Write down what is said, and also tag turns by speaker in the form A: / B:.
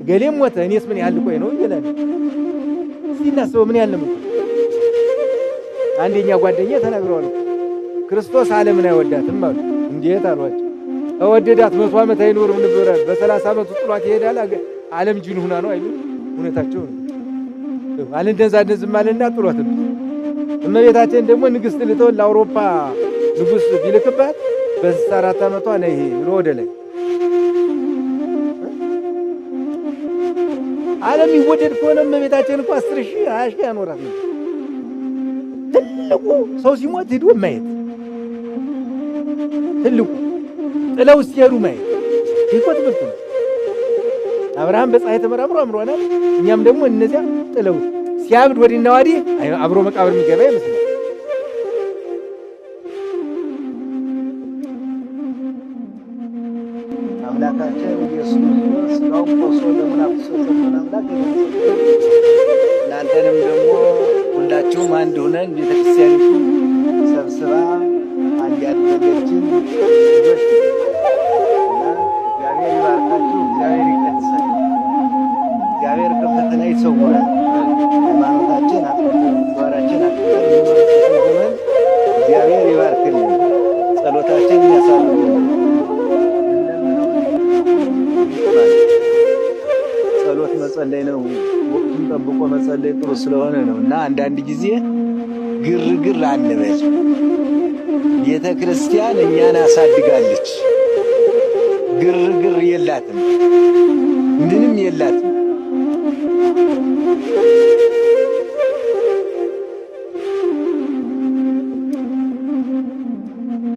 A: ገሌም ሞተ እኔስ ምን ያህል ቆይ ነው ይላል። ሲናስበው ምን ያህል ነው? አንደኛ ጓደኛ ተናግረዋል። ክርስቶስ ዓለምን አይወዳትም አሉ። እንዴት አሏቸው? ተወደዳት 100 ዓመት አይኖርም ነበር። በ30 ዓመቱ ጥሏት ይሄዳል። ዓለም ጅን ሆና ነው አይሉ እውነታቸው ነው። አልንደዛደዝም ማለና ጥሏት እመቤታችን ደግሞ ንግስት ልተው ለአውሮፓ ንጉስ ቢልክባት በ64 ዓመቷ ነው ይሄ ብሎ ወደ ላይ ዓለም ይወደድ ከሆነ እመቤታችን እኮ 10,000 20,000 ያኖራት ነው። ትልቁ ሰው ሲሞት ሄዶ ማየት ትልቁ ጥለው ሲሄዱ ማየት ይቆጥ ብርቱ አብርሃም በፀሐይ ተመራምሮ አምሮናል። እኛም ደግሞ እነዚያ ጥለው ሲያብድ ወዲና ወዲህ አብሮ መቃብር የሚገባ ይመስላል። አምላካችን ኢየሱስ ክርስቶስ ነው ቆሶ ለምናፍሶ ተናምዳክ እናንተንም ደግሞ ሁላችሁም አንድ ሆነን ቤተክርስቲያኒቱ ሰብስባ አንድ ያደረገችን ልጆች እግዚአብሔር ይባርካችሁ፣ እግዚአብሔር ይቀድሳችሁ፣ እግዚአብሔር ከፈተና ይሰውራል። ሃይማኖታችን አጥብቀን ጓራችን አጥብቀን የምንኖርበትን ዘመን እግዚአብሔር ይባርክልን፣ ጸሎታችን ያሳርግልን። ጸሎት መጸለይ ነው። ወቅቱን ጠብቆ መጸለይ ጥሩ ስለሆነ ነው እና አንዳንድ ጊዜ ግርግር አንበል። ቤተ ክርስቲያን እኛን አሳድጋለች። ግርግር የላትም፣ ምንም የላትም።